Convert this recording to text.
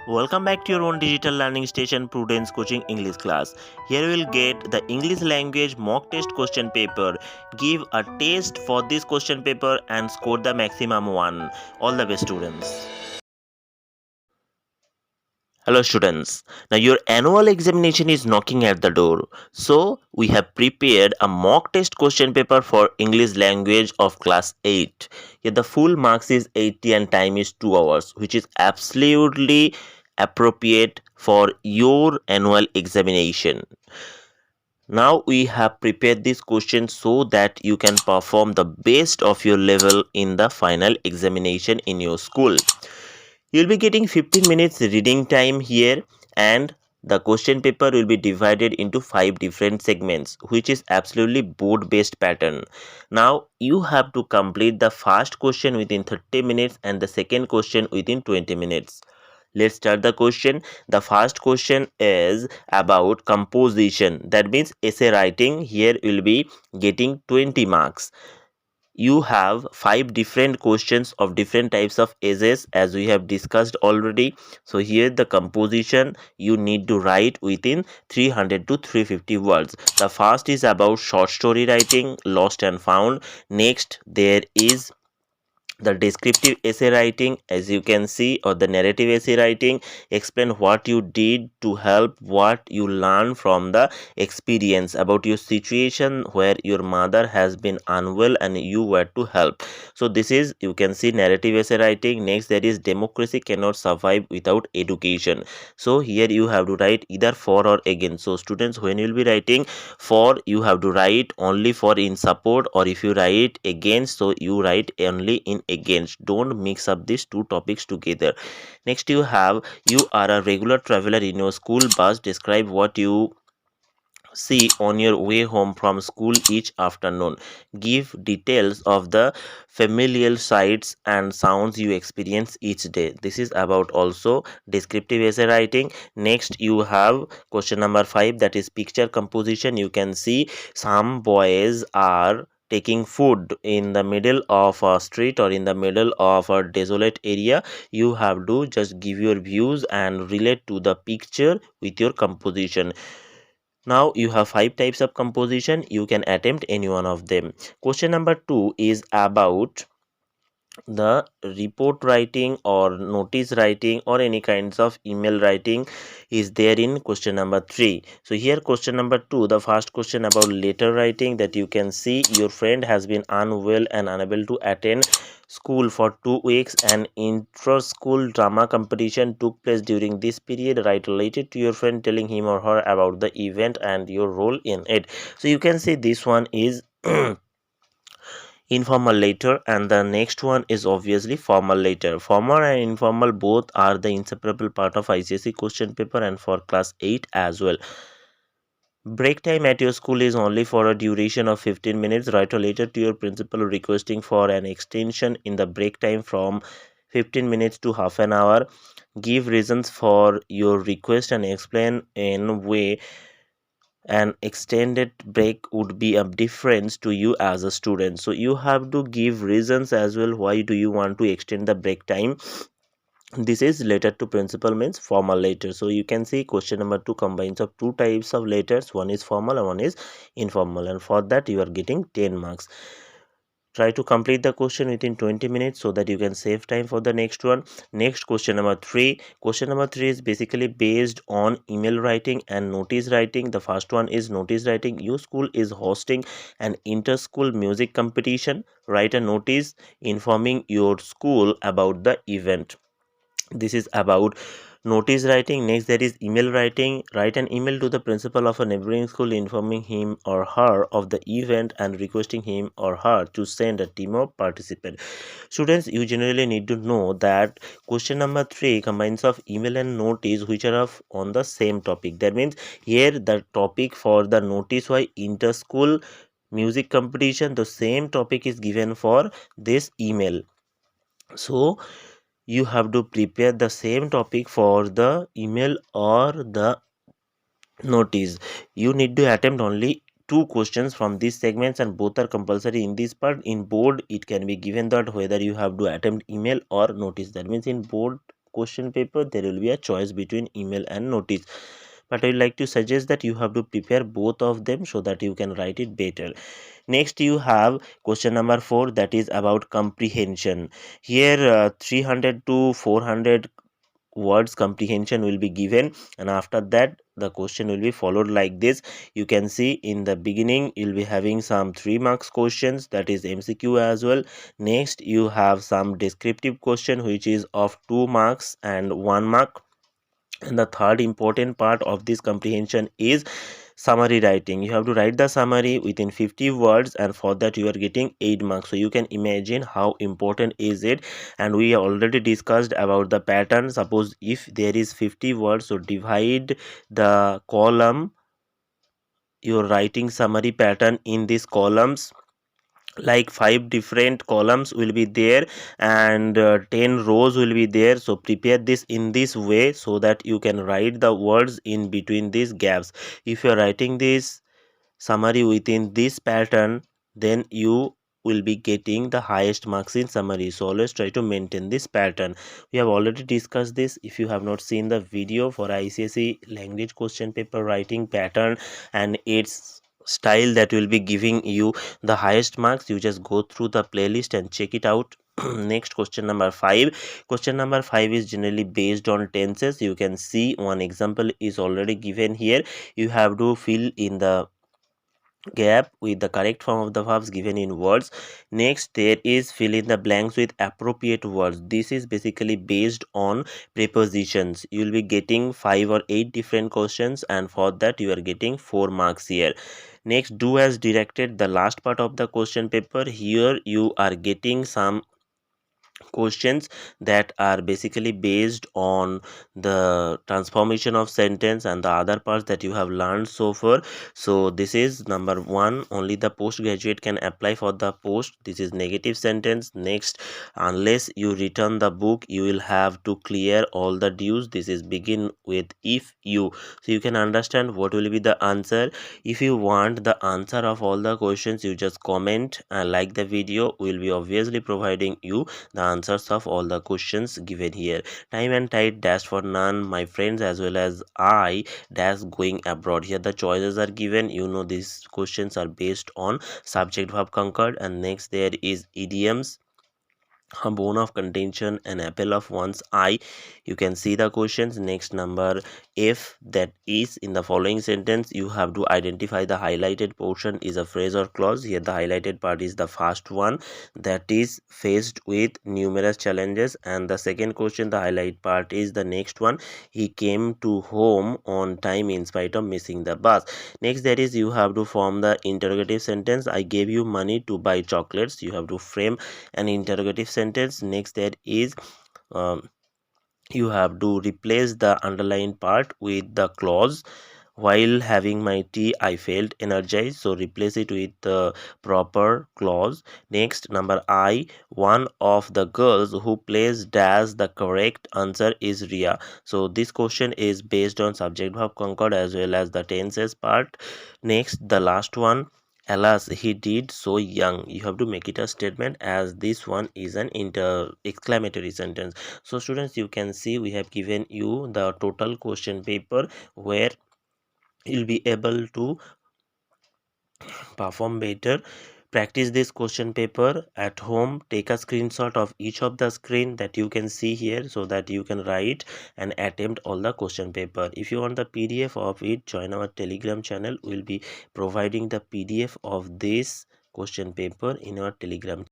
Welcome back to your own digital learning station, Prudence Coaching English class. Here you will get the English language mock test question paper. Give a test for this question paper and score the maximum one. All the best, students. Hello students. Now your annual examination is knocking at the door. So we have prepared a mock test question paper for English language of class 8. Here the full marks is 80 and time is 2 hours, which is absolutely appropriate for your annual examination. Now we have prepared this question so that you can perform the best of your level in the final examination in your school. You'll be getting 15 minutes reading time here, and the question paper will be divided into 5 different segments, which is absolutely board based pattern. Now you have to complete the first question within 30 minutes and the second question within 20 minutes. Let's start the question. The first question is about composition, that means essay writing. Here you will be getting 20 marks. You have 5 different questions of different types of essays as we have discussed already. So here the composition you need to write within 300 to 350 words. The first is about short story writing, lost and found. Next there is the descriptive essay writing, as you can see, or the narrative essay writing. Explain what you did to help, what you learned from the experience, about your situation where your mother has been unwell and you were to help. So this is, you can see, narrative essay writing. Next there is democracy cannot survive without education. So here you have to write either for or against. So students, when you will be writing for, you have to write only for in support, or if you write against, so you write only in against. Don't mix up these two topics together. Next you have, you are a regular traveler in your school bus. Describe what you see on your way home from school each afternoon. Give details of the familiar sights and sounds you experience each day. This is about also descriptive essay writing. Next you have question number 5, that is picture composition. You can see some boys are taking food in the middle of a street or in the middle of a desolate area. You have to just give your views and relate to the picture with your composition. Now you have 5 types of composition. You can attempt any one of them. Question number 2 is about the report writing or notice writing or any kinds of email writing is there in question number 3. So here question number 2, the first question about letter writing, that you can see your friend has been unwell and unable to attend school for 2 weeks. An intra-school drama competition took place during this period. Write related to your friend, telling him or her about the event and your role in it. So you can see this one is informal letter, and the next one is obviously formal letter. Formal and informal both are the inseparable part of ICSE question paper and for class 8 as well. Break time at your school is only for a duration of 15 minutes. Write a letter to your principal requesting for an extension in the break time from 15 minutes to half an hour. Give reasons for your request and explain in way an extended break would be a difference to you as a student. So you have to give reasons as well, why do you want to extend the break time. This is letter to principal, means formal letter. So you can see question number 2 combines of 2 types of letters. One is formal and one is informal, and for that you are getting 10 marks. Try to complete the question within 20 minutes so that you can save time for the next one. Next, question number 3. Question number 3 is basically based on email writing and notice writing. The first one is notice writing. Your school is hosting an inter-school music competition. Write a notice informing your school about the event. This is about notice writing. Next there is email writing. Write an email to the principal of a neighboring school informing him or her of the event and requesting him or her to send a team of participants. Students, you generally need to know that question number 3 combines of email and notice, which are of on the same topic. That means here the topic for the notice why inter-school music competition, the same topic is given for this email. So you have to prepare the same topic for the email or the notice. You need to attempt only 2 questions from these segments, and both are compulsory in this part. In board it can be given that whether you have to attempt email or notice. That means in board question paper, there will be a choice between email and notice, but I would like to suggest that you have to prepare both of them so that you can write it better. Next you have question number 4, that is about comprehension. Here 300 to 400 words comprehension will be given, and after that the question will be followed like this. You can see in the beginning you'll be having some 3 marks questions, that is MCQ as well. Next you have some descriptive question which is of 2 marks and 1 mark, and the third important part of this comprehension is summary writing. You have to write the summary within 50 words, and for that you are getting 8 marks. So you can imagine how important is it. And we already discussed about the pattern. Suppose if there is 50 words, so divide the column, your writing summary pattern in these columns, like 5 different columns will be there, and 10 rows will be there. So prepare this in this way so that you can write the words in between these gaps. If you are writing this summary within this pattern, then you will be getting the highest marks in summary. So always try to maintain this pattern. We have already discussed this. If you have not seen the video for ICSE language question paper writing pattern and its style that will be giving you the highest marks, you just go through the playlist and check it out. Next, question number 5. Question number 5 is generally based on tenses. You can see one example is already given here. You have to fill in the gap with the correct form of the verbs given in words. Next, there is fill in the blanks with appropriate words. This is basically based on prepositions. You will be getting 5 or 8 different questions, and for that you are getting 4 marks here. Next, do as directed, the last part of the question paper. Here you are getting some questions that are basically based on the transformation of sentence and the other parts that you have learned so far. So this is number 1, only the postgraduate can apply for the post. This is negative sentence. Next, unless you return the book, you will have to clear all the dues. This is begin with if you. So you can understand what will be the answer. If you want the answer of all the questions, you just comment and like the video. We will be obviously providing you the answers of all the questions given here. Time and tide dash for none, my friends as well as I dash going abroad. Here the choices are given. You know these questions are based on subject verb concord. And next there is idioms, a bone of contention, an apple of one's eye. You can see the questions. Next, number F, that is in the following sentence you have to identify the highlighted portion is a phrase or clause. Here the highlighted part is the first one, that is faced with numerous challenges, and the second question, the highlight part, is the next one, he came to home on time in spite of missing the bus. Next, that is you have to form the interrogative sentence. I gave you money to buy chocolates. You have to frame an interrogative sentence. Next, there is you have to replace the underlined part with the clause, while having my tea I felt energized. So replace it with the proper clause. Next, number I, one of the girls who plays dash, the correct answer is Ria. So this question is based on subject verb concord as well as the tenses part. Next, the last one, alas he did so young. You have to make it a statement, as this one is an exclamatory sentence. So students, you can see we have given you the total question paper where you'll be able to perform better. Practice this question paper at home. Take a screenshot of each of the screen that you can see here so that you can write and attempt all the question paper. If you want the PDF of it, join our Telegram channel. We'll be providing the PDF of this question paper in our Telegram